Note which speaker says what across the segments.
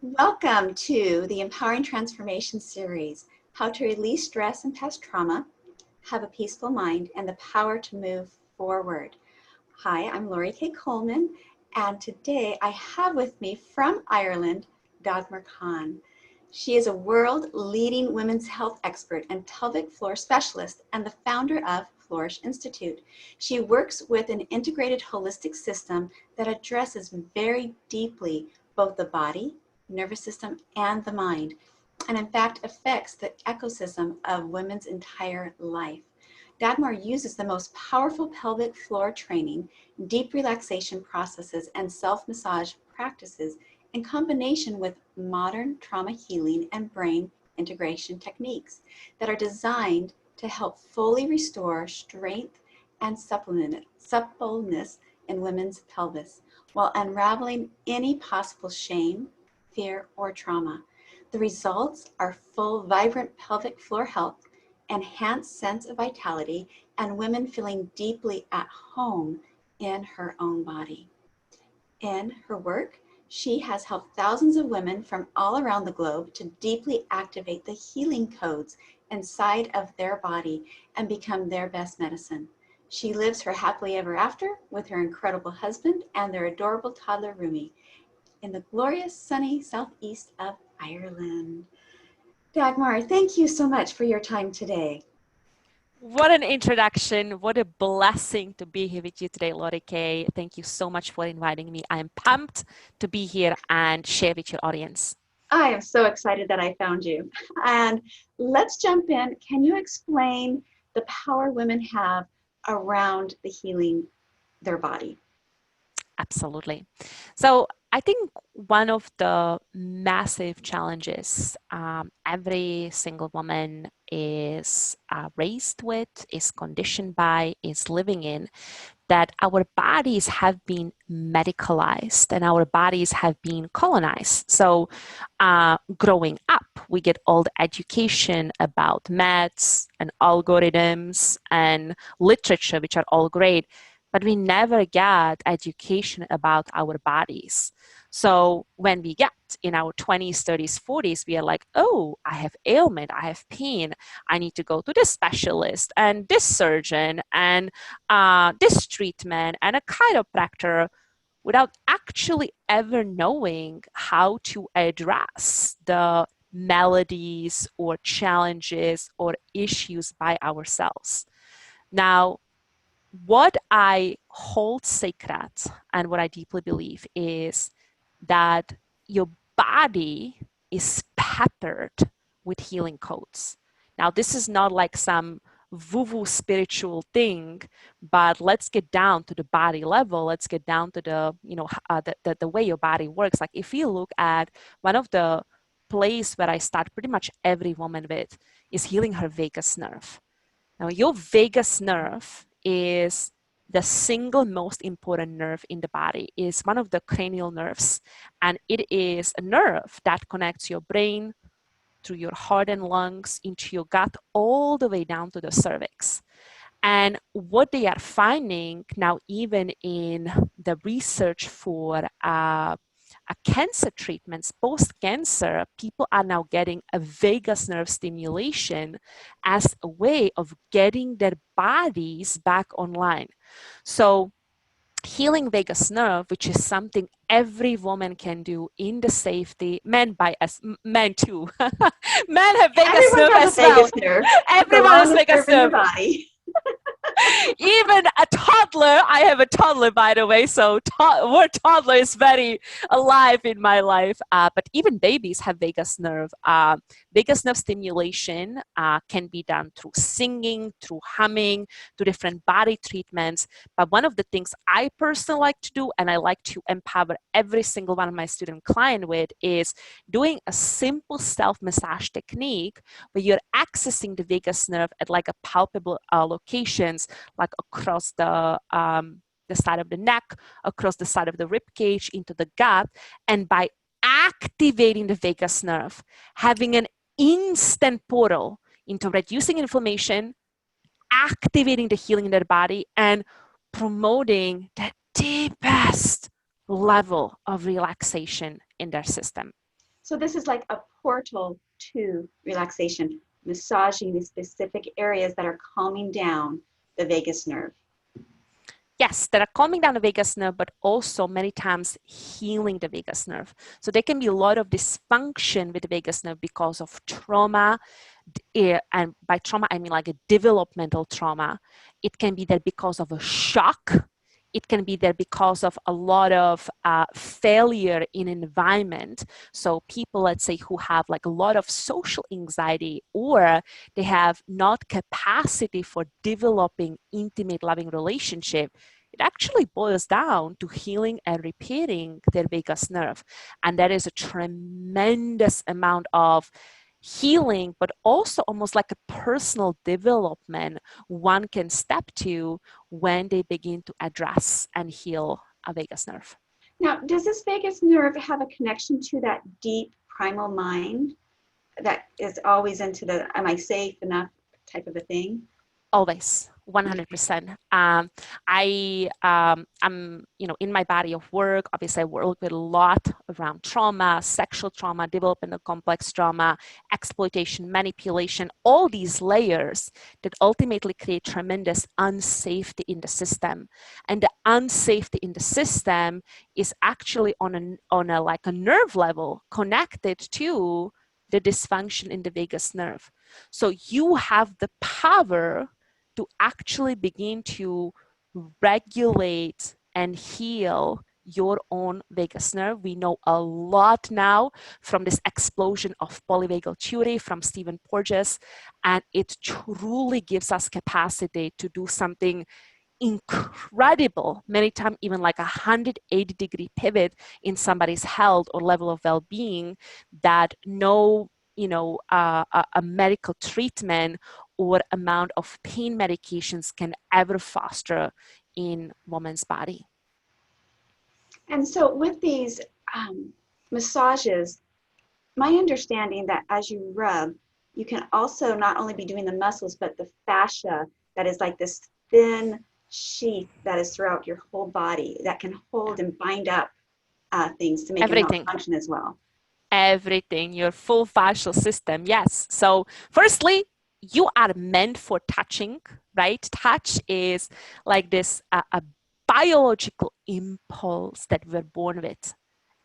Speaker 1: Welcome to the Empowering Transformation series, how to release stress and past trauma, have a peaceful mind, and the power to move forward. Hi, I'm Lori K. Coleman, and today I have with me from Ireland, Dagmar. She is a world-leading women's health expert and pelvic floor specialist and the founder of Flourish Institute. She works with an integrated holistic system that addresses very deeply both the body, nervous system, and the mind, and in fact affects the ecosystem of women's entire life. Dagmar uses the most powerful pelvic floor training, deep relaxation processes, and self-massage practices in combination with modern trauma healing and brain integration techniques that are designed to help fully restore strength and suppleness in women's pelvis while unraveling any possible shame, fear, or trauma. The results are full, vibrant pelvic floor health, enhanced sense of vitality, and women feeling deeply at home in her own body. In her work, she has helped thousands of women from all around the globe to deeply activate the healing codes inside of their body and become their best medicine. She lives her happily ever after with her incredible husband and their adorable toddler Rumi in the glorious sunny southeast of Ireland. Dagmar, thank you so much for your time today.
Speaker 2: What an introduction. What a blessing to be here with you today, Lori K. Thank you so much for inviting me. I am pumped to be here and share with your audience.
Speaker 1: I am so excited that I found you. And let's jump in. Can you explain the power women have around the healing their body?
Speaker 2: Absolutely. So I think one of the massive challenges every single woman is raised with, is conditioned by, is living in, that our bodies have been medicalized and our bodies have been colonized. So growing up, we get all the education about meds and algorithms and literature, which are all great, but we never get education about our bodies. So when we get in our 20s, 30s, 40s, we are like, oh, I have ailment, I have pain, I need to go to this specialist and this surgeon and this treatment and a chiropractor, without actually ever knowing how to address the maladies or challenges or issues by ourselves. Now, what I hold sacred and what I deeply believe is that your body is peppered with healing codes. Now, this is not like some woo-woo spiritual thing, but let's get down to the body level. Let's get down to the way your body works. Like if you look at one of the place where I start pretty much every woman with is healing her vagus nerve. Now, your vagus nerve is the single most important nerve in the body. Is one of the cranial nerves, and it is a nerve that connects your brain through your heart and lungs into your gut all the way down to the cervix. And what they are finding now, even in the research for cancer treatments, post-cancer, people are now getting a vagus nerve stimulation as a way of getting their bodies back online. So healing vagus nerve, which is something every woman can do in the safety, men too. Men have vagus nerve as well. Everyone has vagus nerve.
Speaker 1: Body.
Speaker 2: Even a toddler, I have a toddler, by the way, so word toddler is very alive in my life. But even babies have vagus nerve. Vagus nerve stimulation can be done through singing, through humming, through different body treatments. But one of the things I personally like to do, and I like to empower every single one of my student client with, is doing a simple self-massage technique where you're accessing the vagus nerve at like a palpable locations, like across the side of the neck, across the side of the rib cage, into the gut. And by activating the vagus nerve, having an instant portal into reducing inflammation, activating the healing in their body, and promoting the deepest level of relaxation in their system.
Speaker 1: So this is like a portal to relaxation, massaging the specific areas that are calming down the vagus nerve.
Speaker 2: Yes, that are calming down the vagus nerve, but also many times healing the vagus nerve. So there can be a lot of dysfunction with the vagus nerve because of trauma. And by trauma, I mean like a developmental trauma. It can be there because of a shock. It can be there because of a lot of failure in environment. So people, let's say, who have like a lot of social anxiety, or they have not capacity for developing intimate, loving relationship, it actually boils down to healing and repairing their vagus nerve. And that is a tremendous amount of healing, but also almost like a personal development one can step to when they begin to address and heal a vagus nerve.
Speaker 1: Now, does this vagus nerve have a connection to that deep primal mind that is always into the am I safe enough type of a thing?
Speaker 2: Always, 100%. I'm, in my body of work, obviously I work with a lot around trauma, sexual trauma, developmental complex trauma, exploitation, manipulation, all these layers that ultimately create tremendous unsafety in the system. And the unsafety in the system is actually on a like a nerve level connected to the dysfunction in the vagus nerve. So you have the power to actually begin to regulate and heal your own vagus nerve. We know a lot now from this explosion of polyvagal theory from Stephen Porges, and it truly gives us capacity to do something incredible, many times even like 180-degree pivot in somebody's health or level of well-being that no a medical treatment or amount of pain medications can ever foster in woman's body.
Speaker 1: And so with these massages, my understanding that as you rub, you can also not only be doing the muscles, but the fascia that is like this thin sheath that is throughout your whole body that can hold and bind up things to make
Speaker 2: Everything.
Speaker 1: it function as well.
Speaker 2: Everything, your full fascial system. Yes. So firstly, you are meant for touching, right? Touch is like this a biological impulse that we're born with.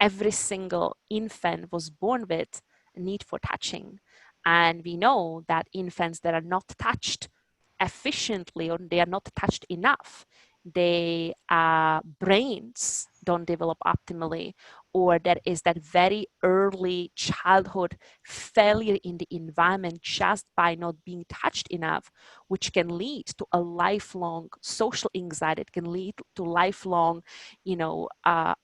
Speaker 2: Every single infant was born with a need for touching. And we know that infants that are not touched efficiently or they are not touched enough, their brains don't develop optimally, or there is that very early childhood failure in the environment just by not being touched enough, which can lead to a lifelong social anxiety. It can lead to lifelong, a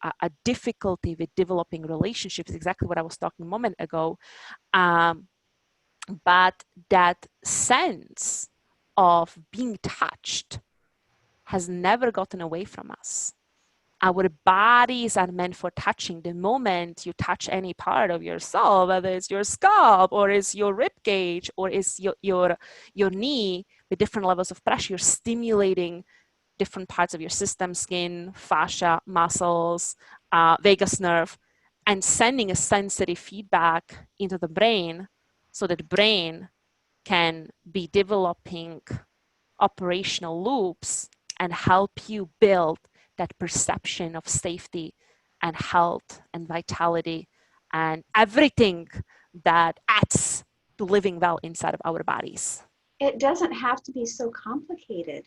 Speaker 2: difficulty with developing relationships, exactly what I was talking a moment ago. But that sense of being touched has never gotten away from us. Our bodies are meant for touching. The moment you touch any part of yourself, whether it's your scalp or is your rib cage or is your knee, with different levels of pressure, you're stimulating different parts of your system, skin, fascia, muscles, vagus nerve, and sending a sensory feedback into the brain so that the brain can be developing operational loops and help you build that perception of safety and health and vitality and everything that adds to living well inside of our bodies.
Speaker 1: It doesn't have to be so complicated.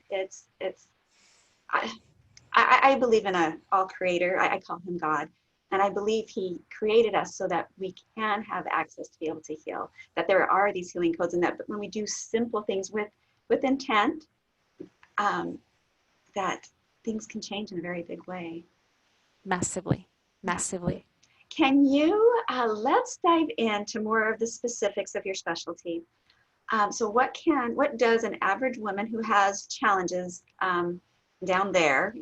Speaker 1: I believe in a all creator. I call him God. And I believe he created us so that we can have access to be able to heal, that there are these healing codes, and that when we do simple things with intent, that things can change in a very big way.
Speaker 2: Massively, massively.
Speaker 1: Can you, let's dive into more of the specifics of your specialty. So what does an average woman who has challenges down there,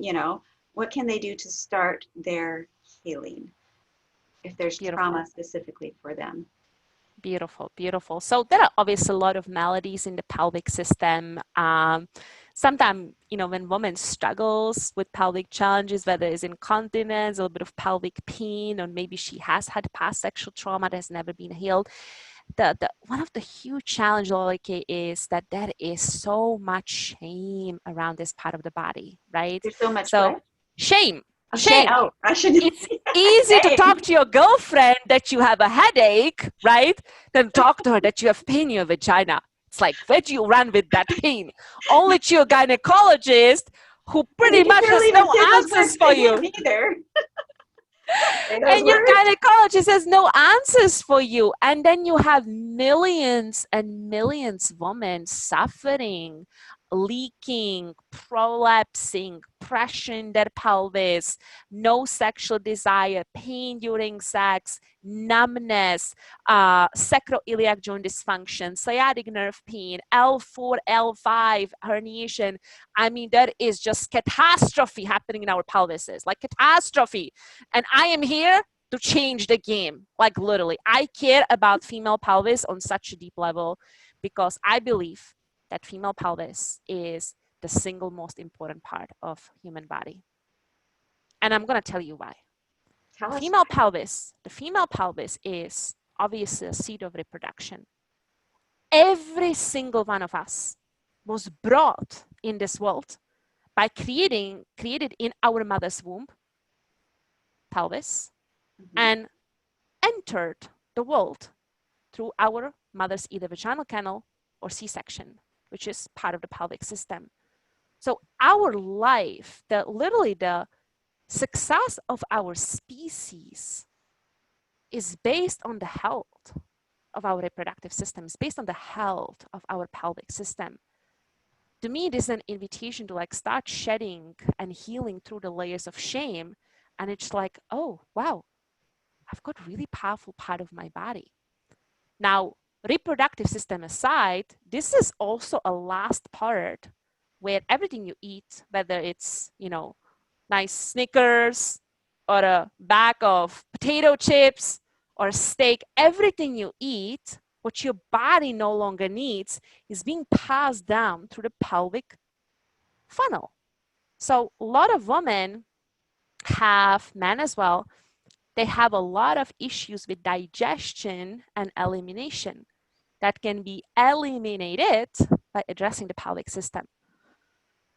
Speaker 1: what can they do to start their healing if there's trauma specifically for them?
Speaker 2: Beautiful, beautiful. So there are obviously a lot of maladies in the pelvic system. sometimes, when women struggles with pelvic challenges, whether it's incontinence, a little bit of pelvic pain, or maybe she has had past sexual trauma that has never been healed, the one of the huge challenges, like, is that there is so much shame around this part of the body, right?
Speaker 1: There's so much
Speaker 2: So
Speaker 1: what?
Speaker 2: shame.
Speaker 1: Oh, shame. Oh, I shouldn't.
Speaker 2: It's easy to talk to your girlfriend that you have a headache, right? Than talk to her that you have pain in your vagina. It's like, where do you run with that pain? Only to your gynecologist, who pretty much has no answers for you.
Speaker 1: Either.
Speaker 2: And your gynecologist has no answers for you. And then you have millions and millions of women suffering, leaking, prolapsing, pressure in their pelvis, no sexual desire, pain during sex, numbness, sacroiliac joint dysfunction, sciatic nerve pain, L4, L5 herniation. I mean, there is just catastrophe happening in our pelvises, like catastrophe. And I am here to change the game, like literally. I care about female pelvis on such a deep level because I believe that female pelvis is the single most important part of human body. And I'm going to tell you why. The female pelvis is obviously a seat of reproduction. Every single one of us was brought in this world by created in our mother's womb, pelvis, and entered the world through our mother's either vaginal canal or C-section, which is part of the pelvic system. So our life, literally the success of our species is based on the health of our reproductive system, is based on the health of our pelvic system. To me, this is an invitation to like start shedding and healing through the layers of shame. And it's like, oh, wow, I've got really powerful part of my body. Now, reproductive system aside, this is also a last part where everything you eat, whether it's, nice Snickers or a bag of potato chips or a steak, everything you eat, what your body no longer needs, is being passed down through the pelvic funnel. So a lot of women have, men as well, they have a lot of issues with digestion and elimination that can be eliminated by addressing the pelvic system.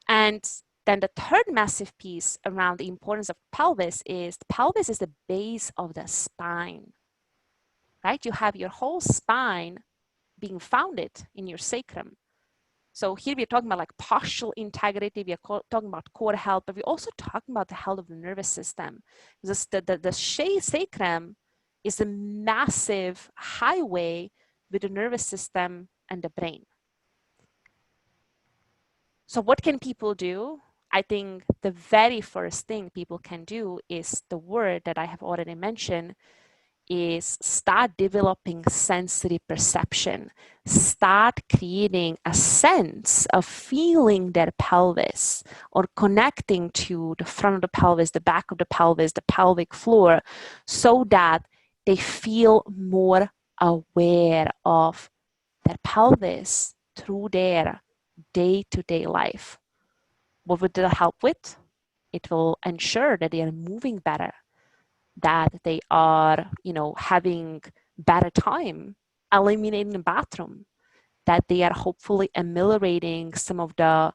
Speaker 2: And then the third massive piece around the importance of pelvis is the pelvis is the base of the spine, right? You have your whole spine being founded in your sacrum. So here we're talking about like postural integrity, we are talking about core health, but we're also talking about the health of the nervous system. The sacrum is a massive highway with the nervous system and the brain. So what can people do? I think the very first thing people can do is the word that I have already mentioned, is start developing sensory perception. Start creating a sense of feeling their pelvis or connecting to the front of the pelvis, the back of the pelvis, the pelvic floor, so that they feel more aware of their pelvis through their day-to-day life. What would that help with? It will ensure that they are moving better, that they are, having better time eliminating the bathroom, that they are hopefully ameliorating some of the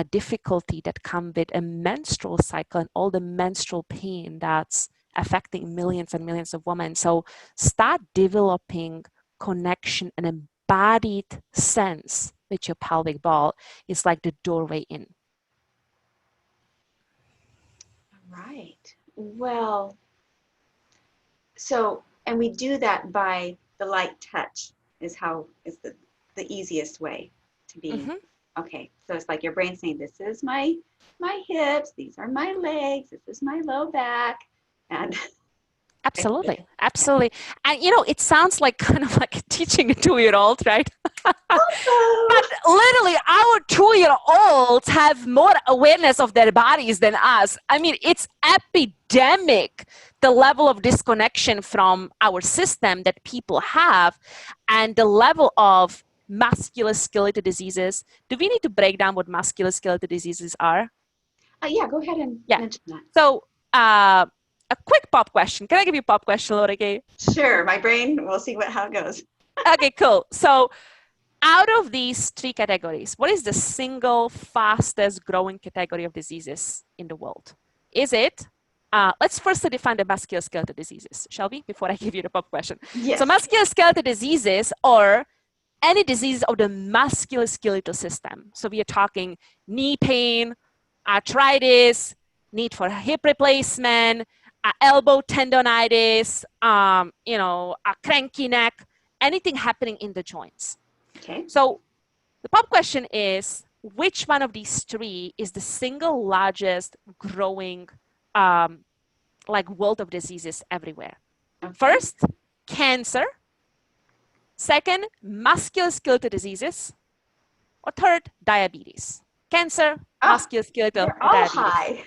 Speaker 2: difficulty that come with a menstrual cycle and all the menstrual pain that's affecting millions and millions of women. So start developing connection and embodied sense with your pelvic ball. Is like the doorway in.
Speaker 1: Right. Well, so, and we do that by the light touch is the easiest way to be. Okay. So it's like your brain saying, this is my hips, these are my legs, this is my low back. And
Speaker 2: Absolutely. And it sounds like kind of like teaching a 2-year-old, right? But literally our 2-year-olds have more awareness of their bodies than us. I mean, it's epidemic, the level of disconnection from our system that people have, and the level of musculoskeletal diseases. Do we need to break down what musculoskeletal diseases are?
Speaker 1: Yeah, go ahead and
Speaker 2: Yeah.
Speaker 1: mention that.
Speaker 2: So a quick pop question. Can I give you a pop question, Laura Kay?
Speaker 1: Sure, my brain, we'll see how it goes.
Speaker 2: Okay, cool. So out of these three categories, what is the single fastest growing category of diseases in the world? Is it, let's first define the musculoskeletal diseases, shall we, before I give you the pop question?
Speaker 1: Yes.
Speaker 2: So musculoskeletal diseases are any disease of the musculoskeletal system. So we are talking knee pain, arthritis, need for hip replacement, elbow tendonitis, a cranky neck, anything happening in the joints.
Speaker 1: Okay.
Speaker 2: So the pop question is, which one of these three is the single largest growing world of diseases everywhere?
Speaker 1: Okay.
Speaker 2: First, cancer. Second, musculoskeletal diseases. Or third, diabetes. Cancer, musculoskeletal,
Speaker 1: they're
Speaker 2: or
Speaker 1: all
Speaker 2: diabetes.
Speaker 1: high.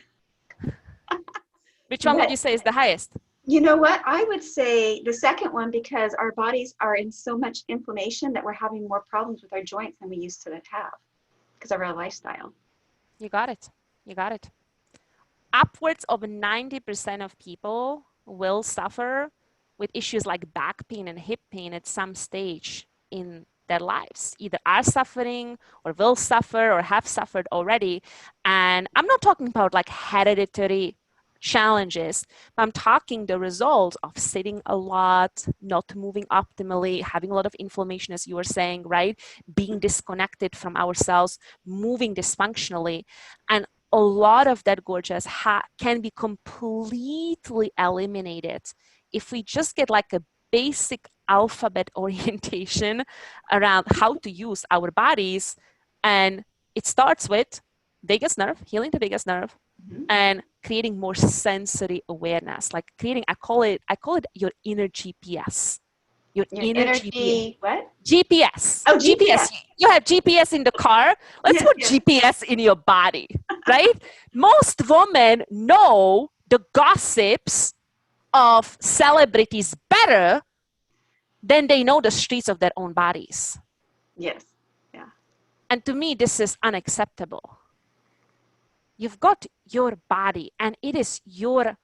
Speaker 2: Which one would you say is the highest?
Speaker 1: You know what? I would say the second one, because our bodies are in so much inflammation that we're having more problems with our joints than we used to have because of our lifestyle.
Speaker 2: You got it. You got it. Upwards of 90% of people will suffer with issues like back pain and hip pain at some stage in their lives, either are suffering or will suffer or have suffered already. And I'm not talking about like hereditary challenges, but I'm talking the result of sitting a lot, not moving optimally, having a lot of inflammation, as you were saying, right? Being disconnected from ourselves, moving dysfunctionally. And a lot of that, gorgeous, can be completely eliminated if we just get like a basic alphabet orientation around how to use our bodies. And it starts with vagus nerve, healing the vagus nerve, and creating more sensory awareness, like creating, I call it your inner GPS. Your inner GPS.
Speaker 1: What?
Speaker 2: GPS.
Speaker 1: Oh, GPS.
Speaker 2: You have GPS in the car. Let's put GPS in your body, right? Most women know the gossips of celebrities better than they know the streets of their own bodies.
Speaker 1: Yes. Yeah.
Speaker 2: And to me, this is unacceptable. You've got your body, and it is your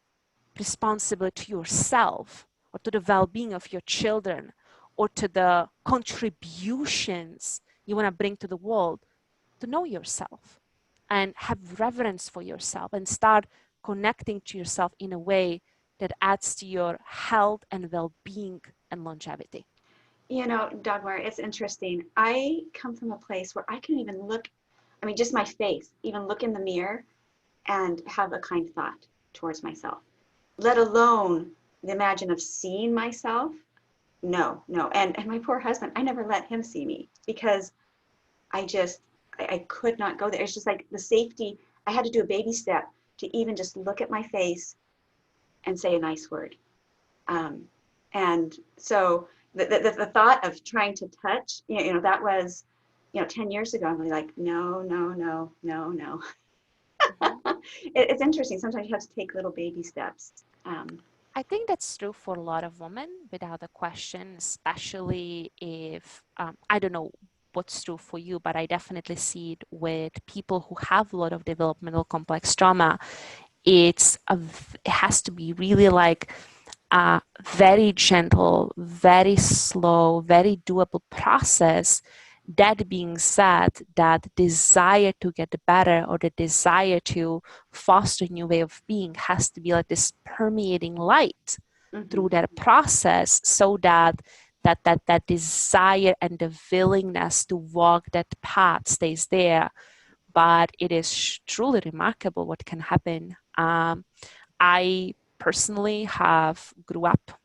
Speaker 2: responsibility to yourself, or to the well-being of your children, or to the contributions you want to bring to the world, to know yourself and have reverence for yourself and start connecting to yourself in a way that adds to your health and well-being and longevity.
Speaker 1: You know, Dagmar, it's interesting. I come from a place where I can even look, I mean, just my face, even look in the mirror and have a kind thought towards myself, let alone the imagine of seeing myself. No. And my poor husband, I never let him see me because I could not go there. It's just like the safety. I had to do a baby step to even just look at my face and say a nice word. And so the thought of trying to touch, that was, 10 years ago. I'm really like, no. It's interesting. Sometimes you have to take little baby steps.
Speaker 2: I think that's true for a lot of women, without a question, especially if, I don't know what's true for you, but I definitely see it with people who have a lot of developmental complex trauma. It has to be really like a very gentle, very slow, very doable process. That being said, that desire to get better, or the desire to foster a new way of being, has to be like this permeating light through that process, so that desire and the willingness to walk that path stays there. But it is truly remarkable what can happen. I personally grew up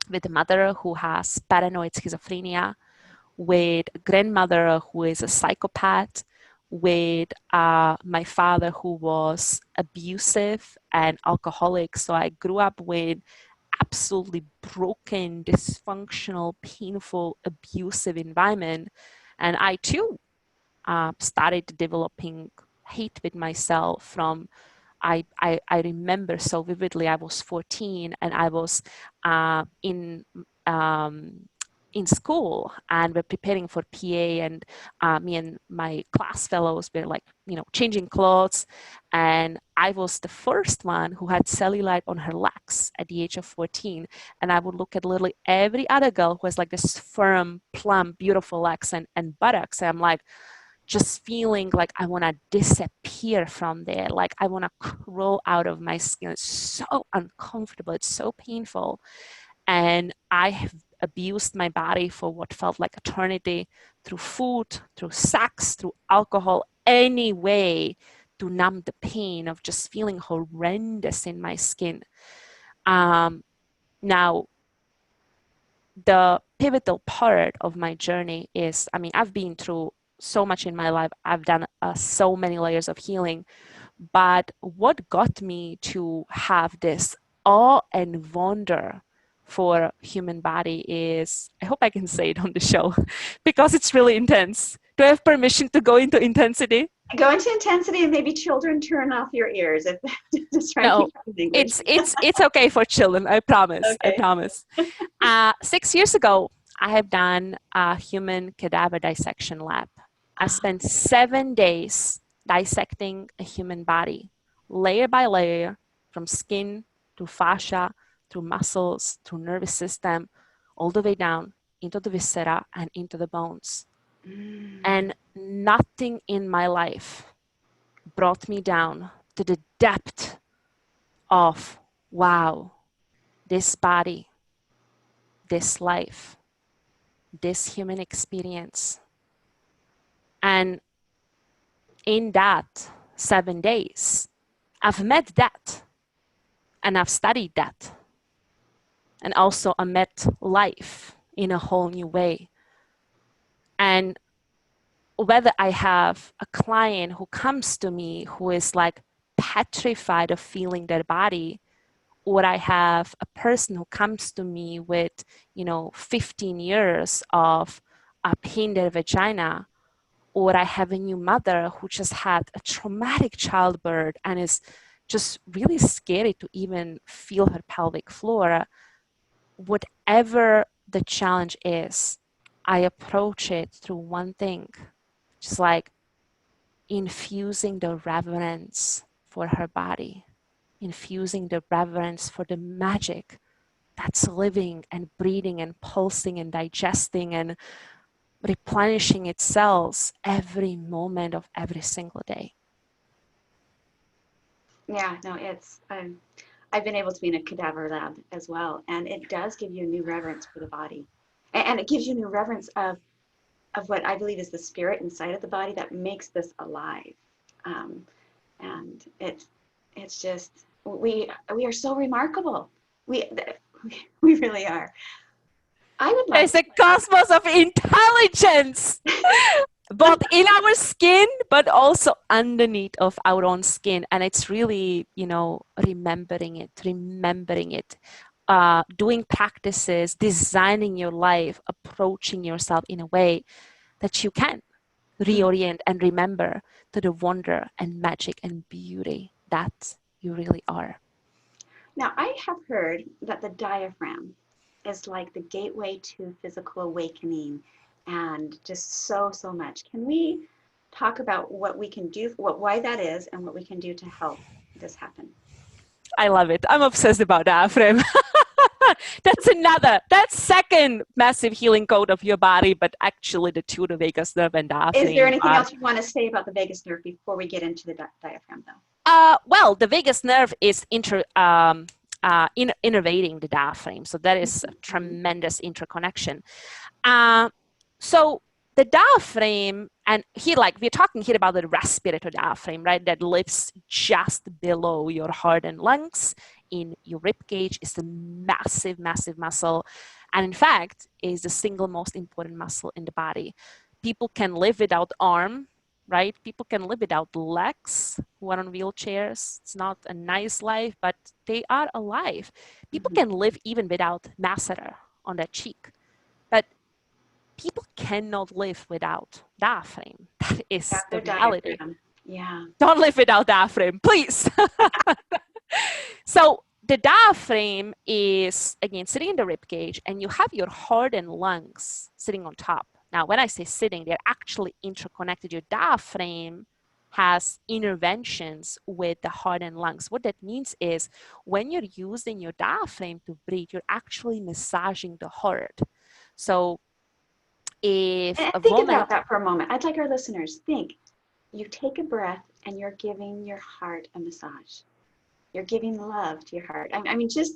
Speaker 2: with a mother who has paranoid schizophrenia, with a grandmother who is a psychopath, with my father who was abusive and alcoholic. So I grew up with absolutely broken, dysfunctional, painful, abusive environment. And I too started developing hate with myself from I remember so vividly. I was 14 and I was in in school and we're preparing for PA, and me and my class fellows were like, changing clothes. And I was the first one who had cellulite on her legs at the age of 14. And I would look at literally every other girl who has like this firm, plump, beautiful legs and buttocks. And I'm like, just feeling like I want to disappear from there. Like I want to crawl out of my skin. It's so uncomfortable. It's so painful. And I have abused my body for what felt like eternity through food, through sex, through alcohol, any way to numb the pain of just feeling horrendous in my skin. Now, the pivotal part of my journey is, I've been through so much in my life. I've done so many layers of healing. But what got me to have this awe and wonder for human body is, I hope I can say it on the show, because it's really intense. Do I have permission to go into intensity?
Speaker 1: Go into intensity, and maybe children turn off your ears. If just try
Speaker 2: No,
Speaker 1: to keep English.
Speaker 2: it's okay for children. I promise.
Speaker 1: Okay.
Speaker 2: I promise. 6 years ago, I have done a human cadaver dissection lab. I spent 7 days dissecting a human body, layer by layer, from skin to fascia, through muscles, through nervous system, all the way down into the viscera and into the bones. And nothing in my life brought me down to the depth of, wow, this body, this life, this human experience. And in that 7 days, I've met that, and I've studied that. And also I met life in a whole new way. And whether I have a client who comes to me who is like petrified of feeling their body, or I have a person who comes to me with, 15 years of a pain in their vagina, or I have a new mother who just had a traumatic childbirth and is just really scary to even feel her pelvic floor, whatever the challenge is, I approach it through one thing, just like infusing the reverence for her body, infusing the reverence for the magic that's living and breathing and pulsing and digesting and replenishing its cells every moment of every single day.
Speaker 1: Yeah, no, it's, I've been able to be in a cadaver lab as well, and it does give you a new reverence for the body. And it gives you a new reverence of what I believe is the spirit inside of the body that makes this alive. And it's just, we are so remarkable. We really are. I would like
Speaker 2: There's a cosmos of intelligence, both in our skin, but also underneath of our own skin. And it's really, remembering it, doing practices, designing your life, approaching yourself in a way that you can reorient and remember to the wonder and magic and beauty that you really are.
Speaker 1: Now, I have heard that the diaphragm is like the gateway to physical awakening and just so much. Can we talk about what we can do, why that is, and what we can do to help this happen?
Speaker 2: I love it. I'm obsessed about diaphragm. That's second massive healing code of your body, but actually the two, the vagus nerve and diaphragm.
Speaker 1: Is there anything else you want to say about the vagus nerve before we get into the diaphragm, though?
Speaker 2: Well, the vagus nerve is innervating the diaphragm, so that is a tremendous interconnection. So the diaphragm, and here, like we're talking here about the respiratory diaphragm, right? That lives just below your heart and lungs in your rib cage. Is a massive, massive muscle, and in fact, is the single most important muscle in the body. People can live without arm, right? People can live without legs who are on wheelchairs. It's not a nice life, but they are alive. People can live even without masseter on their cheek, but people cannot live without diaphragm. That is the reality.
Speaker 1: Yeah.
Speaker 2: Don't live without diaphragm, please. So the diaphragm is, again, sitting in the rib cage, and you have your heart and lungs sitting on top. Now, when I say sitting, they're actually interconnected. Your diaphragm has interventions with the heart and lungs. What that means is when you're using your diaphragm to breathe, you're actually massaging the heart. So if
Speaker 1: And
Speaker 2: a
Speaker 1: think
Speaker 2: woman...
Speaker 1: about that for a moment. I'd like our listeners, think. You take a breath and you're giving your heart a massage. You're giving love to your heart. I mean, just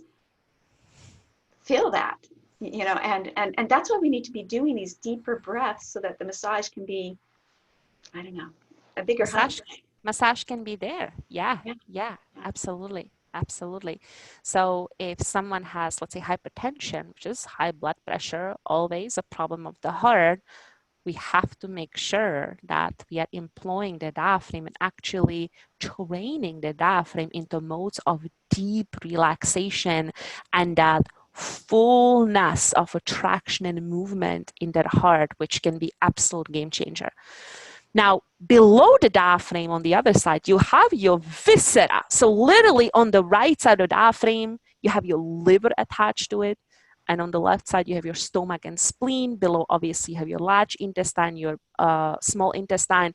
Speaker 1: feel that, you know, and that's why we need to be doing these deeper breaths so that the massage can be, I don't know, a bigger hug.
Speaker 2: Massage can be there. Yeah, absolutely. Absolutely. So if someone has, let's say, hypertension, which is high blood pressure, always a problem of the heart, we have to make sure that we are employing the diaphragm and actually training the diaphragm into modes of deep relaxation and that fullness of attraction and movement in their heart, which can be absolute game changer. Now, below the diaphragm on the other side, you have your viscera. So literally on the right side of the diaphragm, you have your liver attached to it. And on the left side, you have your stomach and spleen. Below, obviously, you have your large intestine, your small intestine.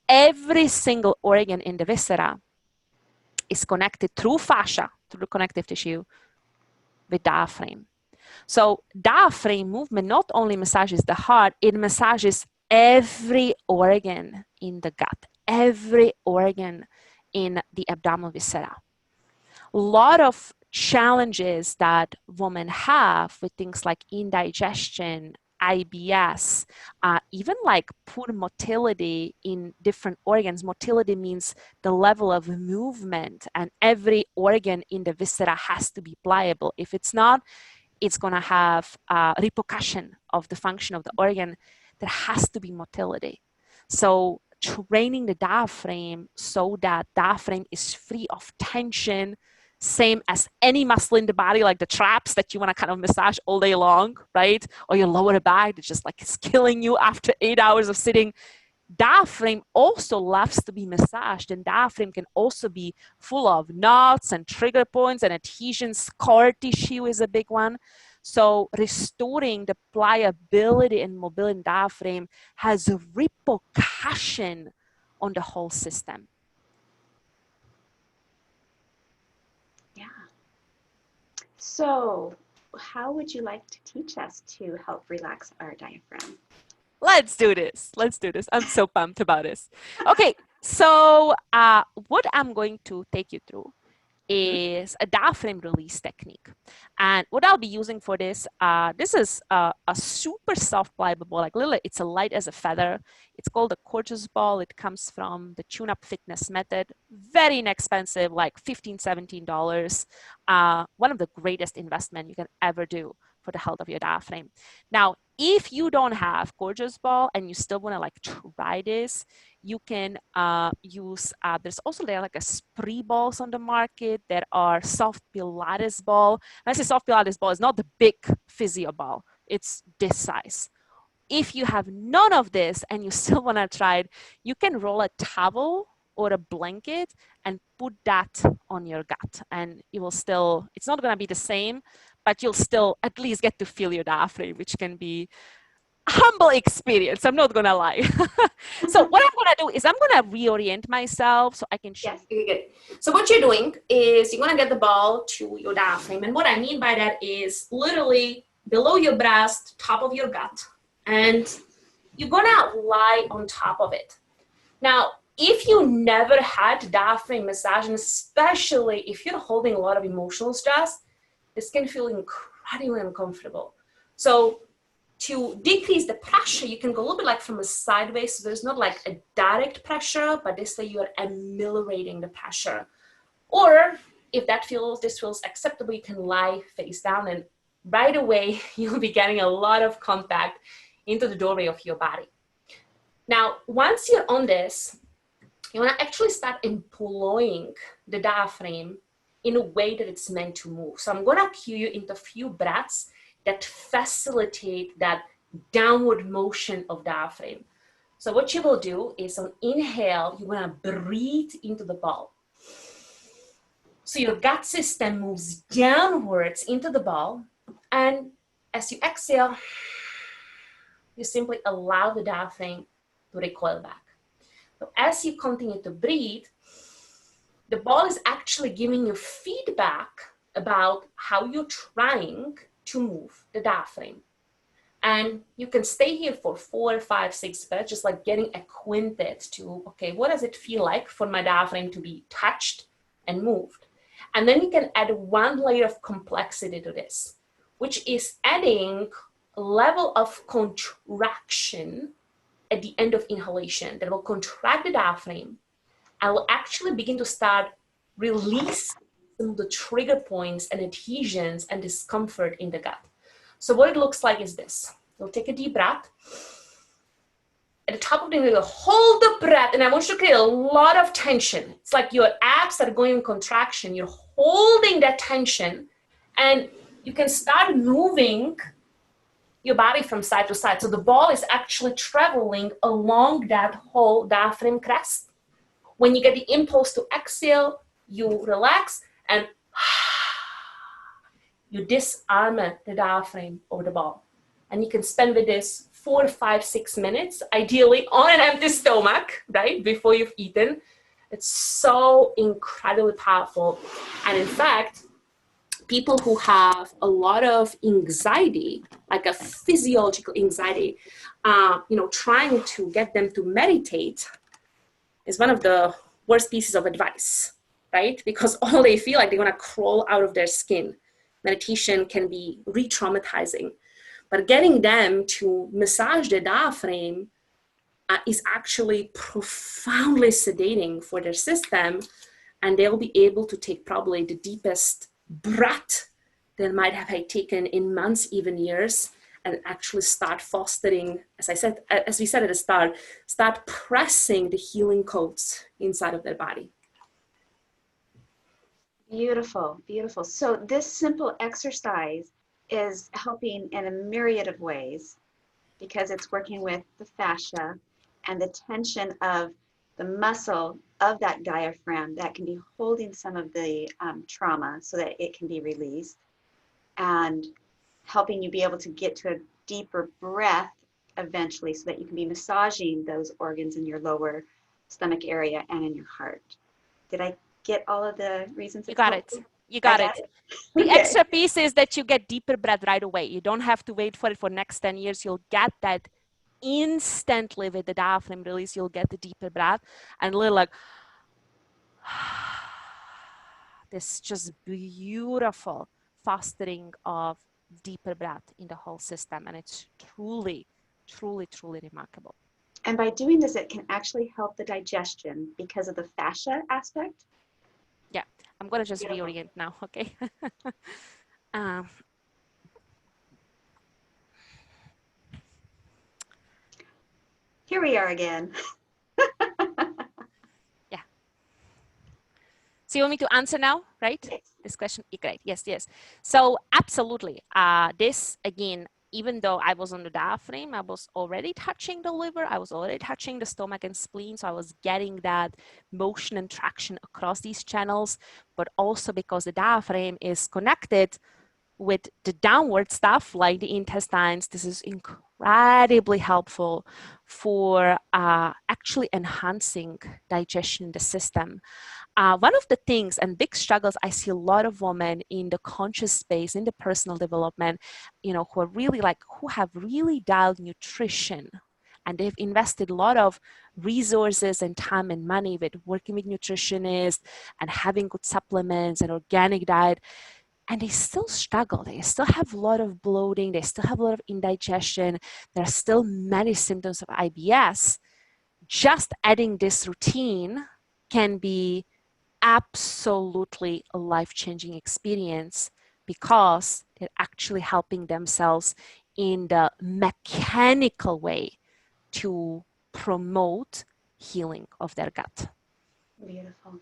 Speaker 2: Every single organ in the viscera is connected through fascia, through the connective tissue, with diaphragm. So diaphragm movement not only massages the heart, it massages every organ in the gut, every organ in the abdominal viscera. A lot of challenges that women have with things like indigestion, IBS, even like poor motility in different organs. Motility means the level of movement, and every organ in the viscera has to be pliable. If it's not, it's going to have repercussion of the function of the organ. There has to be motility. So training the diaphragm so that diaphragm is free of tension, same as any muscle in the body, like the traps that you want to kind of massage all day long, right? Or your lower back that just like is killing you after 8 hours of sitting. Diaphragm also loves to be massaged, and diaphragm can also be full of knots and trigger points and adhesions. Scar tissue is a big one. So restoring the pliability and mobility in diaphragm has a repercussion on the whole system.
Speaker 1: Yeah. So how would you like to teach us to help relax our diaphragm?
Speaker 2: Let's do this. Let's do this. I'm so pumped about this. Okay, so what I'm going to take you through is a diaphragm release technique. And what I'll be using for this, this is a super soft pliable ball, like literally it's a light as a feather. It's called a gorgeous ball. It comes from the tune-up fitness method. Very inexpensive, like $15, $17. One of the greatest investment you can ever do for the health of your diaphragm. Now, if you don't have gorgeous ball and you still want to like try this, you can use, there's also there like a spree balls on the market. There are soft Pilates ball. When I say soft Pilates ball, it's not the big physio ball. It's this size. If you have none of this and you still want to try it, you can roll a towel or a blanket and put that on your gut, and you will still, it's not going to be the same, but you'll still at least get to feel your diaphragm, which can be humble experience. I'm not gonna lie. So what I'm gonna do is I'm gonna reorient myself so I can show.
Speaker 3: Yes, you good. So what you're doing is you're gonna get the ball to your diaphragm, and what I mean by that is literally below your breast, top of your gut, and you're gonna lie on top of it. Now, if you never had diaphragm massage, and especially if you're holding a lot of emotional stress, this can feel incredibly uncomfortable. So to decrease the pressure, you can go a little bit like from a sideways, so there's not like a direct pressure, but this way you are ameliorating the pressure. Or if this feels acceptable, you can lie face down, and right away you'll be getting a lot of contact into the doorway of your body. Now, once you're on this, you want to actually start employing the diaphragm in a way that it's meant to move. So I'm going to cue you into a few breaths that facilitate that downward motion of diaphragm. So what you will do is on inhale, you're going to breathe into the ball. So your gut system moves downwards into the ball, and as you exhale, you simply allow the diaphragm to recoil back. So as you continue to breathe, the ball is actually giving you feedback about how you're trying to move the diaphragm. And you can stay here for 4, 5, 6 minutes, just like getting acquainted to, okay, what does it feel like for my diaphragm to be touched and moved? And then you can add one layer of complexity to this, which is adding a level of contraction at the end of inhalation that will contract the diaphragm and will actually begin to start releasing some of the trigger points and adhesions and discomfort in the gut. So what it looks like is this. You'll take a deep breath. At the top of the inhale, hold the breath, and I want you to create a lot of tension. It's like your abs are going in contraction. You're holding that tension, and you can start moving your body from side to side. So the ball is actually traveling along that whole diaphragm crest. When you get the impulse to exhale, you relax and you disarm the diaphragm over the ball. And you can spend with this 4, 5, 6 minutes, ideally on an empty stomach, right, before you've eaten. It's so incredibly powerful. And in fact, people who have a lot of anxiety, like a physiological anxiety, trying to get them to meditate is one of the worst pieces of advice, right? Because all they feel like they want to crawl out of their skin. Meditation can be re-traumatizing, but getting them to massage the diaphragm is actually profoundly sedating for their system, and they'll be able to take probably the deepest breath they might have taken in months, even years, and actually start fostering, as we said at the start, start pressing the healing codes inside of their body.
Speaker 1: Beautiful, beautiful. So this simple exercise is helping in a myriad of ways because it's working with the fascia and the tension of the muscle of that diaphragm that can be holding some of the trauma so that it can be released, and helping you be able to get to a deeper breath eventually so that you can be massaging those organs in your lower stomach area and in your heart. Did I get all of the reasons?
Speaker 2: You got it. You got it. The
Speaker 1: Okay.
Speaker 2: extra piece is that you get deeper breath right away. You don't have to wait for it for next 10 years. You'll get that instantly with the diaphragm release. You'll get the deeper breath and a little like this just beautiful fostering of deeper breath in the whole system. And it's truly, truly, truly remarkable.
Speaker 1: And by doing this, it can actually help the digestion because of the fascia aspect.
Speaker 2: Yeah, I'm going to just reorient now, okay?
Speaker 1: Here we are again.
Speaker 2: Yeah. So you want me to answer now, right?
Speaker 1: Yes.
Speaker 2: This question, great, yes, yes. So absolutely, this again, even though I was on the diaphragm, I was already touching the liver, I was already touching the stomach and spleen, so I was getting that motion and traction across these channels, but also because the diaphragm is connected with the downward stuff like the intestines, this is incredibly helpful for actually enhancing digestion in the system. One of the things and big struggles I see a lot of women in the conscious space, in the personal development, who are really who have really dialed nutrition, and they've invested a lot of resources and time and money with working with nutritionists and having good supplements and organic diet. And they still struggle. They still have a lot of bloating. They still have a lot of indigestion. There are still many symptoms of IBS. Just adding this routine can be absolutely a life-changing experience because they're actually helping themselves in the mechanical way to promote healing of their gut.
Speaker 1: Beautiful.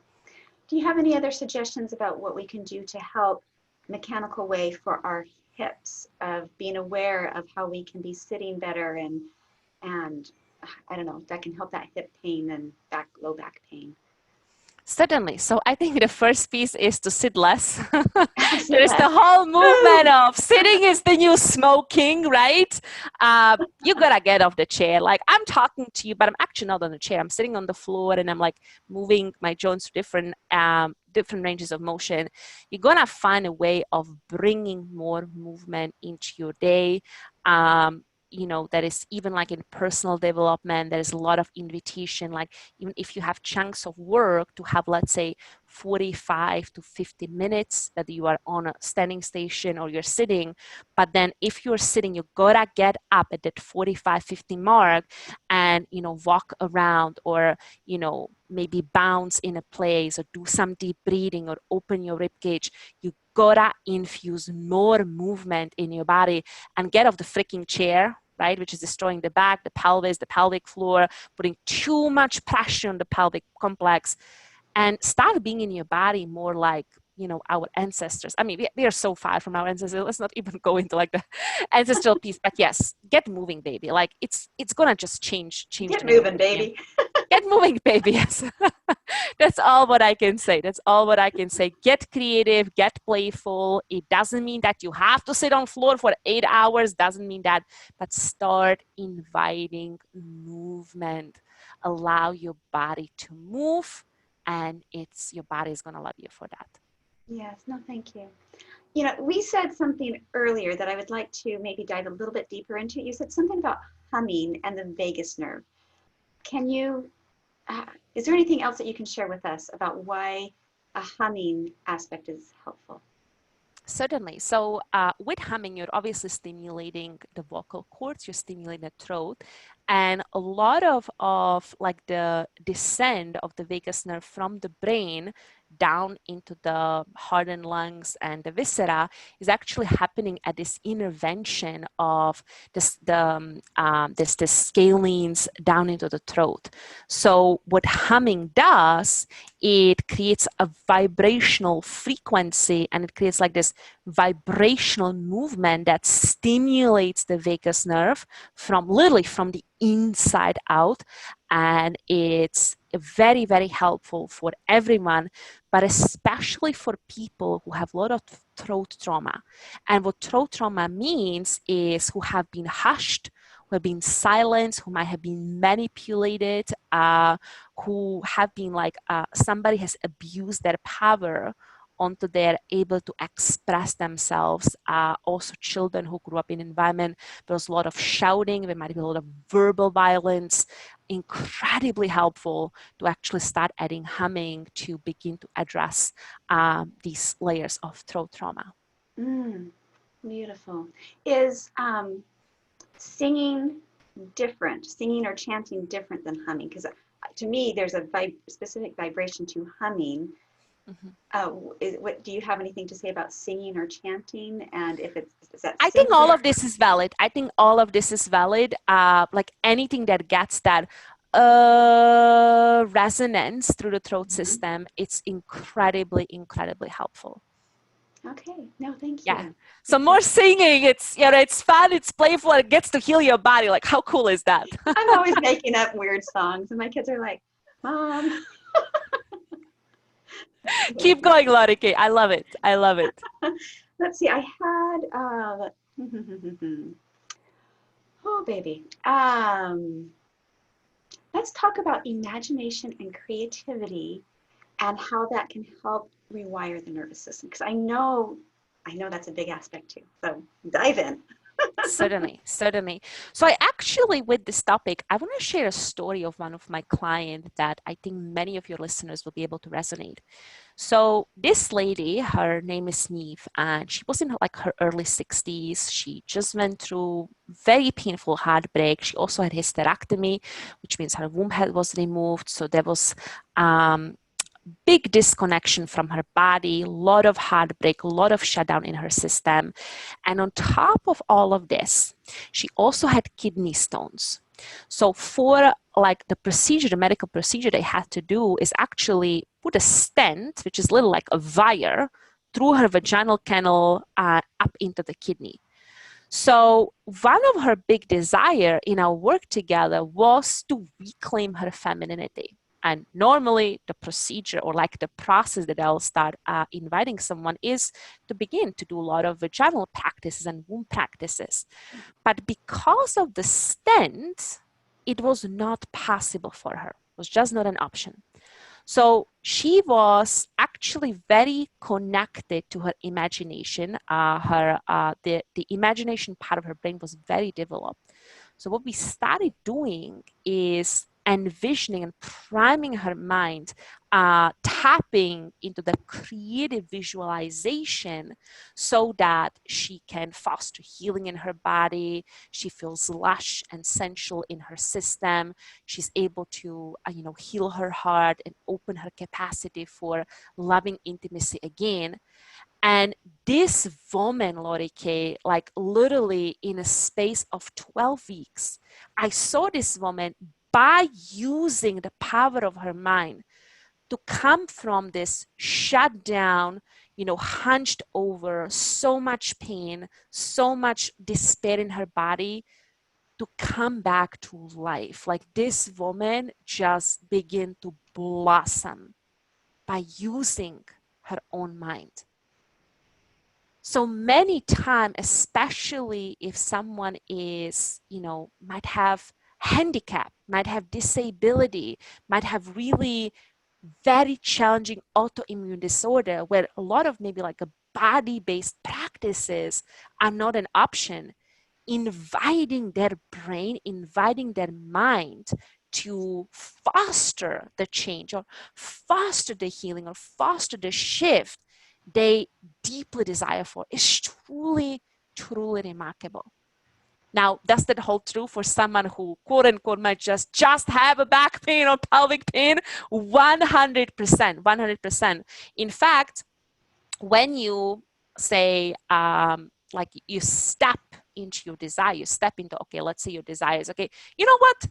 Speaker 1: Do you have any other suggestions about what we can do to help mechanical way for our hips, of being aware of how we can be sitting better and I don't know, that can help that hip pain and low back pain?
Speaker 2: Certainly. So I think the first piece is to sit less.
Speaker 1: Sit
Speaker 2: There's the
Speaker 1: less.
Speaker 2: whole movement of sitting is the new smoking, right? You gotta get off the chair. Like I'm talking to you, but I'm actually not on the chair. I'm sitting on the floor and I'm like moving my joints to different ranges of motion. You're gonna find a way of bringing more movement into your day. That is even like in personal development, there's a lot of invitation, like even if you have chunks of work to have, let's say 45 to 50 minutes that you are on a standing station or you're sitting, but then if you're sitting, you gotta get up at that 45-50 mark and walk around, or maybe bounce in a place, or do some deep breathing, or open your rib cage. You gotta infuse more movement in your body and get off the freaking chair, right? Which is destroying the back, the pelvis, the pelvic floor, putting too much pressure on the pelvic complex, and start being in your body more like, our ancestors. I mean, we are so far from our ancestors. Let's not even go into like the ancestral piece, but yes, get moving, baby. Like it's going to just change
Speaker 1: Get
Speaker 2: the name
Speaker 1: moving,
Speaker 2: of the game.
Speaker 1: baby.
Speaker 2: Get moving, baby. Yes. That's all what I can say. That's all what I can say. Get creative, get playful. It doesn't mean that you have to sit on floor for 8 hours. Doesn't mean that, but start inviting movement. Allow your body to move, and your body is going to love you for that.
Speaker 1: Yes, no, thank you. We said something earlier that I would like to maybe dive a little bit deeper into. You said something about humming and the vagus nerve. Can you, is there anything else that you can share with us about why a humming aspect is helpful?
Speaker 2: Certainly. So with humming, you're obviously stimulating the vocal cords, you're stimulating the throat, and a lot of like the descent of the vagus nerve from the brain down into the heart and lungs and the viscera is actually happening at this intervention of the scalenes down into the throat. So what humming does, it creates a vibrational frequency, and it creates like this vibrational movement that stimulates the vagus nerve literally from the inside out. And it's very, very helpful for everyone, but especially for people who have a lot of throat trauma. And what throat trauma means is who have been hushed, who have been silenced, who might have been manipulated, who have been like somebody has abused their power onto their able to express themselves. Also children who grew up in an environment, there was a lot of shouting, there might be a lot of verbal violence. Incredibly helpful to actually start adding humming to begin to address these layers of throat trauma.
Speaker 1: Beautiful. Is singing or chanting different than humming? Because to me, there's a specific vibration to humming. What do you have anything to say about singing or chanting, and if is that
Speaker 2: I think all of this is valid. I think all of this is valid. Like anything that gets that resonance through the throat system, it's incredibly helpful.
Speaker 1: Okay, no, thank you.
Speaker 2: Yeah. So more singing, it's it's fun, it's playful, it gets to heal your body. Like how cool is that?
Speaker 1: I'm always making up weird songs, and my kids are like, "Mom."
Speaker 2: Keep going, Lorike. I love it. I love it.
Speaker 1: Let's see. I had oh baby. Let's talk about imagination and creativity and how that can help rewire the nervous system, because I know that's a big aspect too. So dive in.
Speaker 2: Certainly. So I actually, with this topic, I want to share a story of one of my clients that I think many of your listeners will be able to resonate. So this lady, her name is Neve, and she was in like her early 60s. She just went through very painful heartbreak. She also had hysterectomy, which means her womb head was removed. So there was big disconnection from her body, a lot of heartbreak, a lot of shutdown in her system. And on top of all of this, she also had kidney stones. So for like the medical procedure they had to do is actually put a stent, which is little like a wire, through her vaginal canal up into the kidney. So one of her big desire in our work together was to reclaim her femininity. And normally the procedure or like the process that I'll start inviting someone is to begin to do a lot of vaginal practices and womb practices. But because of the stent, it was not possible for her. It was just not an option. So she was actually very connected to her imagination. The imagination part of her brain was very developed. So what we started doing is envisioning and priming her mind, tapping into the creative visualization so that she can foster healing in her body. She feels lush and sensual in her system. She's able to, heal her heart and open her capacity for loving intimacy again. And this woman, Lori K, like literally in a space of 12 weeks, I saw this woman by using the power of her mind to come from this shut down, hunched over, so much pain, so much despair in her body, to come back to life. Like this woman just began to blossom by using her own mind. So many times, especially if someone is, might have handicap, might have disability, might have really very challenging autoimmune disorder where a lot of maybe like a body-based practices are not an option, inviting their brain, inviting their mind to foster the change or foster the healing or foster the shift they deeply desire for is truly, truly remarkable. Now, does that hold true for someone who, quote unquote, might just have a back pain or pelvic pain? 100%, 100%. In fact, when you say, like you step into your desire, you step into, okay, let's say your desire is, okay, you know what?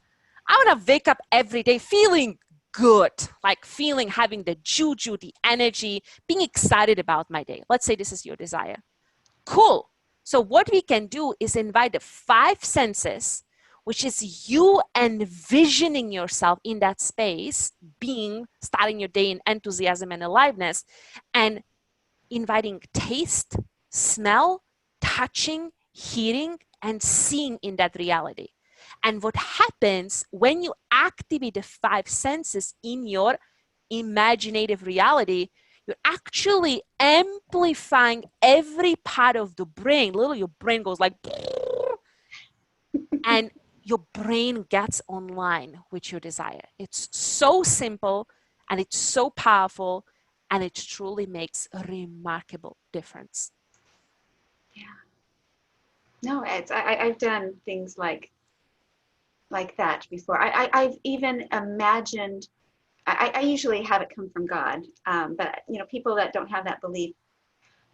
Speaker 2: I want to wake up every day feeling good, like having the juju, the energy, being excited about my day. Let's say this is your desire. Cool. So what we can do is invite the 5 senses, which is you envisioning yourself in that space, starting your day in enthusiasm and aliveness, and inviting taste, smell, touching, hearing, and seeing in that reality. And what happens when you activate the 5 senses in your imaginative reality, you're actually amplifying every part of the brain. Literally, your brain goes like, and your brain gets online with your desire. It's so simple and it's so powerful, and it truly makes a remarkable difference.
Speaker 1: Yeah. No, I've done things like that before. I've even imagined. I usually have it come from God, but people that don't have that belief.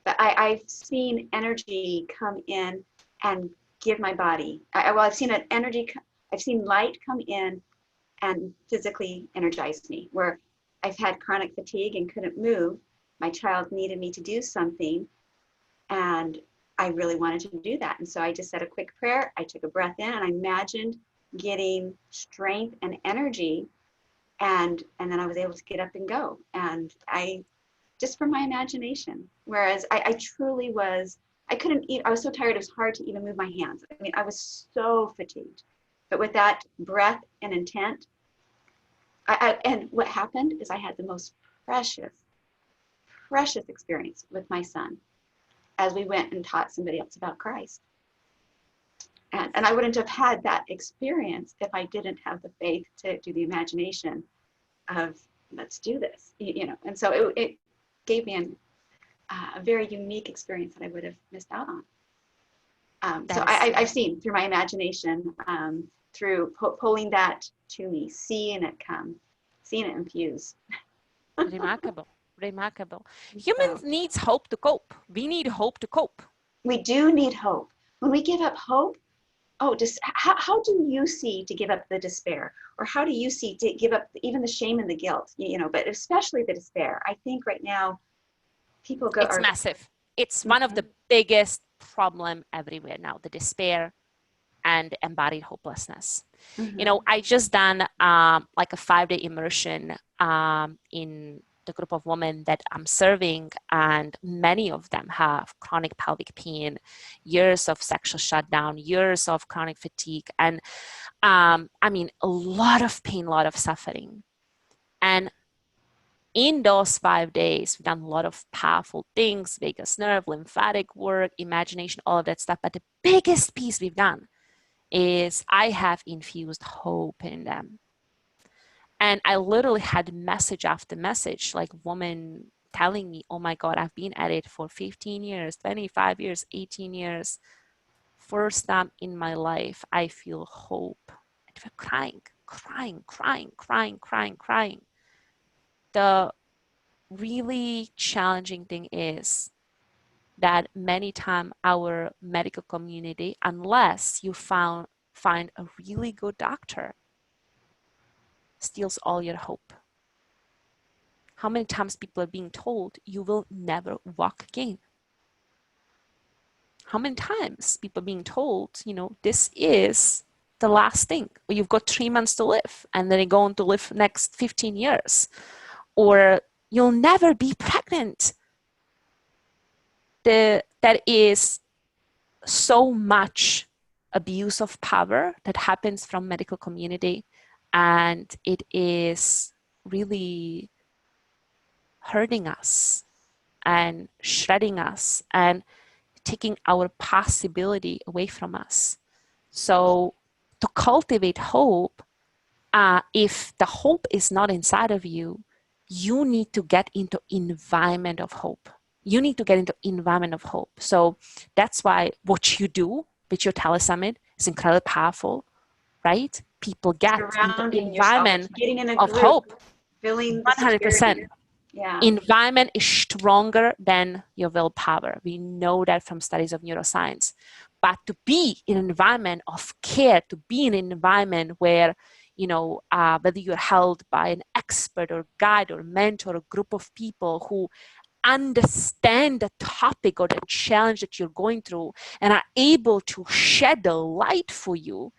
Speaker 1: But I've seen energy come in and give my body. I've seen I've seen light come in and physically energize me. Where I've had chronic fatigue and couldn't move. My child needed me to do something, and I really wanted to do that. And so I just said a quick prayer. I took a breath in, and I imagined getting strength and energy. And then I was able to get up and go. And just from my imagination. Whereas I truly was, I couldn't eat, I was so tired, it was hard to even move my hands. I mean, I was so fatigued. But with that breath and intent, and what happened is I had the most precious experience with my son as we went and taught somebody else about Christ. And I wouldn't have had that experience if I didn't have the faith to do the imagination of, let's do this, And so it gave me a very unique experience that I would have missed out on. So I've seen through my imagination, through pulling that to me, seeing it come, seeing it infuse.
Speaker 2: Remarkable. Humans needs hope to cope. We need hope to cope.
Speaker 1: We do need hope. When we give up hope, how do you see to give up the despair? Or how do you see to give up even the shame and the guilt, but especially the despair? I think right now people
Speaker 2: It's massive. It's one of the biggest problem everywhere now, the despair and embodied hopelessness.
Speaker 1: Mm-hmm.
Speaker 2: You know, I just done like a 5-day immersion in the group of women that I'm serving, and many of them have chronic pelvic pain, years of sexual shutdown, years of chronic fatigue, and I mean, a lot of pain, a lot of suffering. And in those 5 days, we've done a lot of powerful things, vagus nerve, lymphatic work, imagination, all of that stuff. But the biggest piece we've done is I have infused hope in them. And I literally had message after message, like woman telling me, oh my God, I've been at it for 15 years, 25 years, 18 years. First time in my life, I feel hope. And we're crying, crying, crying, crying, crying, crying. The really challenging thing is that many times our medical community, unless you find a really good doctor, steals all your hope. How many times people are being told you will never walk again? How many times people are being told, you know, this is the last thing, or you've got 3 months to live and then you're going to live next 15 years, or you'll never be pregnant. That is so much abuse of power that happens from medical community, and it is really hurting us and shredding us and taking our possibility away from us. So to cultivate hope, if the hope is not inside of you, you need to get into environment of hope. You need to get into environment of hope. So that's why what you do with your telesummit is incredibly powerful, right? People get into environment
Speaker 1: getting in a
Speaker 2: of
Speaker 1: group,
Speaker 2: hope.
Speaker 1: feeling the
Speaker 2: 100%.
Speaker 1: Yeah.
Speaker 2: Environment is stronger than your willpower. We know that from studies of neuroscience. But to be in an environment of care, to be in an environment where, you know, whether you're held by an expert or guide or mentor or group of people who understand the topic or the challenge that you're going through and are able to shed the light for you.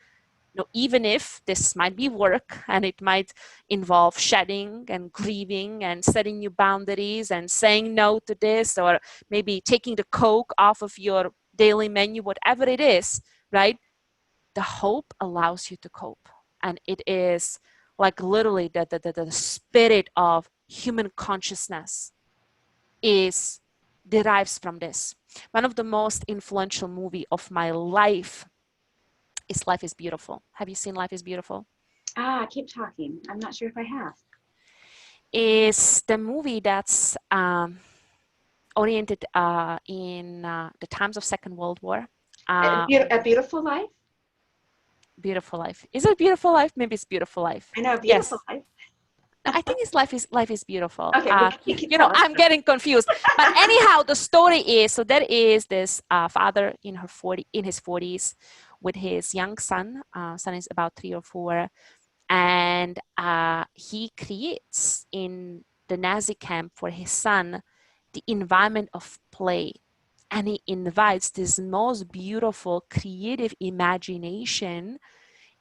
Speaker 2: You know, even if this might be work and it might involve shedding and grieving and setting new boundaries and saying no to this, or maybe taking the Coke off of your daily menu, whatever it is, right? The hope allows you to cope. And it is like literally the spirit of human consciousness is derives from this. One of the most influential movie of my life is Life is Beautiful. Have you seen Life is Beautiful?
Speaker 1: Keep talking. I'm not sure if I have.
Speaker 2: Is the movie that's oriented in the times of Second World War.
Speaker 1: A Beautiful Life?
Speaker 2: Beautiful Life. Is it Beautiful Life? Maybe it's Beautiful Life.
Speaker 1: I know, Beautiful Life.
Speaker 2: I think it's Life is Beautiful.
Speaker 1: Okay,
Speaker 2: you know, I'm getting confused. But anyhow, the story is, so there is this father in his 40s with his young son. Son is about 3 or 4. And he creates in the Nazi camp for his son the environment of play. And he invites this most beautiful creative imagination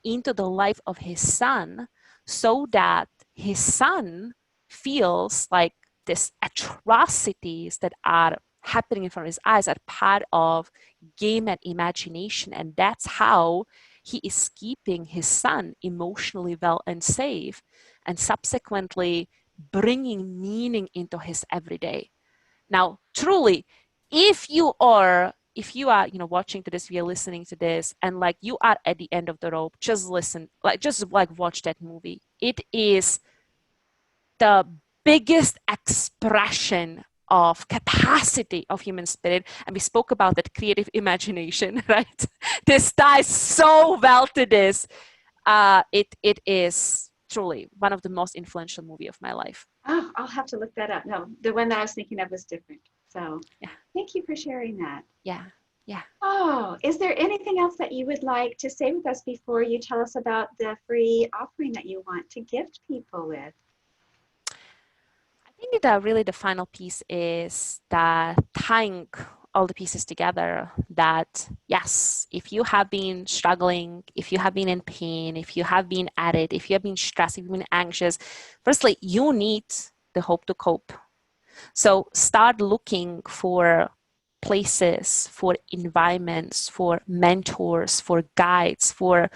Speaker 2: into the life of his son, so that his son feels like these atrocities that are happening in front of his eyes are part of game and imagination. And that's how he is keeping his son emotionally well and safe, and subsequently bringing meaning into his everyday. Now, truly, if you are, you know, watching to this, we are listening to this, and like you are at the end of the rope, just listen, just watch that movie. It is the biggest expression of capacity of human spirit. And we spoke about that creative imagination, right? This ties so well to this. It is truly one of the most influential movie of my life.
Speaker 1: Oh, I'll have to look that up. No, the one that I was thinking of was different. So yeah, thank you for sharing that.
Speaker 2: Yeah. Yeah.
Speaker 1: Oh, is there anything else that you would like to say with us before you tell us about the free offering that you want to gift people with?
Speaker 2: I think that really the final piece is that tying all the pieces together that, yes, if you have been struggling, if you have been in pain, if you have been at it, if you have been stressed, if you've been anxious, firstly, you need the hope to cope. So start looking for places, for environments, for mentors, for guides, for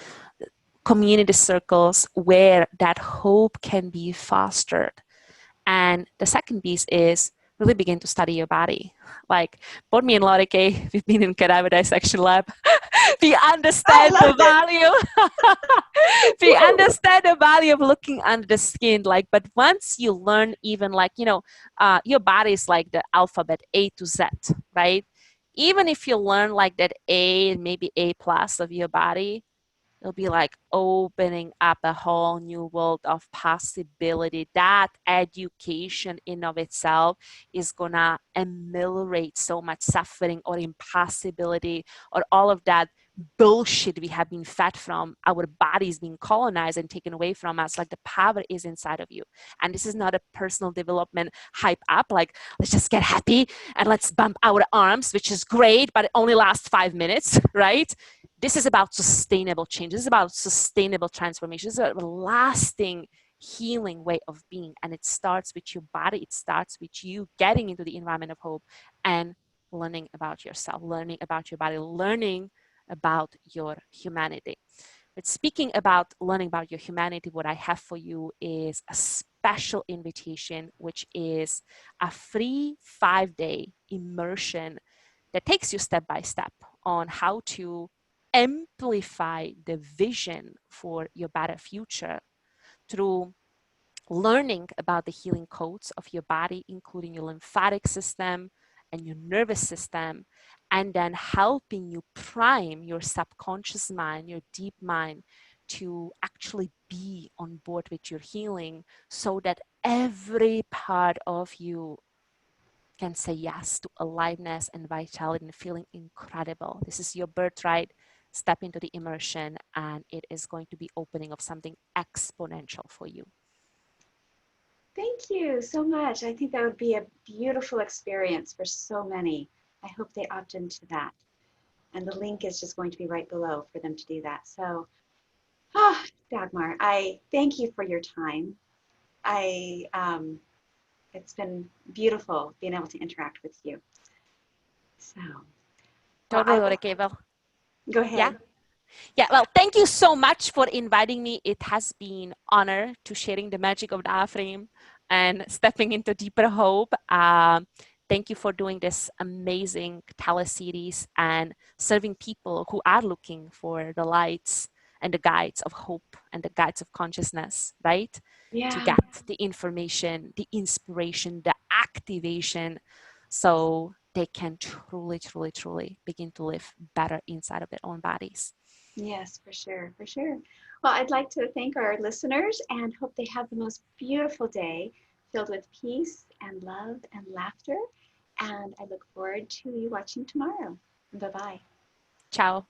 Speaker 2: community circles where that hope can be fostered. And the second piece is really begin to study your body. Like both me and Lori Kay, we've been in cadaver dissection lab. We understand the value. We understand the value of looking under the skin. Like, but once you learn, even like, your body is like the alphabet A to Z, right? Even if you learn like that A, maybe A plus of your body, it'll be like opening up a whole new world of possibility. That education in of itself is gonna ameliorate so much suffering or impossibility or all of that bullshit we have been fed from. Our bodies being colonized and taken away from us. Like the power is inside of you. And this is not a personal development hype up, like let's just get happy and let's bump our arms, which is great, but it only lasts 5 minutes, right? This is about sustainable change. This is about sustainable transformation. This is a lasting healing way of being. And it starts with your body. It starts with you getting into the environment of hope and learning about yourself, learning about your body, learning about your humanity. But speaking about learning about your humanity, what I have for you is a special invitation, which is a free 5-day immersion that takes you step by step on how to amplify the vision for your better future through learning about the healing codes of your body, including your lymphatic system and your nervous system, and then helping you prime your subconscious mind, your deep mind, to actually be on board with your healing so that every part of you can say yes to aliveness and vitality and feeling incredible. This is your birthright. Step into the immersion and it is going to be opening of something exponential for you.
Speaker 1: Thank you so much. I think that would be a beautiful experience for so many. I hope they opt into that. And the link is just going to be right below for them to do that. So, Dagmar, I thank you for your time. It's been beautiful being able to interact with you. So, well,
Speaker 2: Totally, Lorikabel.
Speaker 1: Go ahead.
Speaker 2: Yeah. Yeah, well, thank you so much for inviting me. It has been honor to sharing the magic of Diaphragm and stepping into deeper hope. Thank you for doing this amazing teleseries and serving people who are looking for the lights and the guides of hope and the guides of consciousness, right?
Speaker 1: Yeah.
Speaker 2: To get the information, the inspiration, the activation, so they can truly, truly, truly begin to live better inside of their own bodies.
Speaker 1: Yes, for sure, for sure. Well, I'd like to thank our listeners and hope they have the most beautiful day filled with peace and love and laughter. And I look forward to you watching tomorrow. Bye-bye.
Speaker 2: Ciao.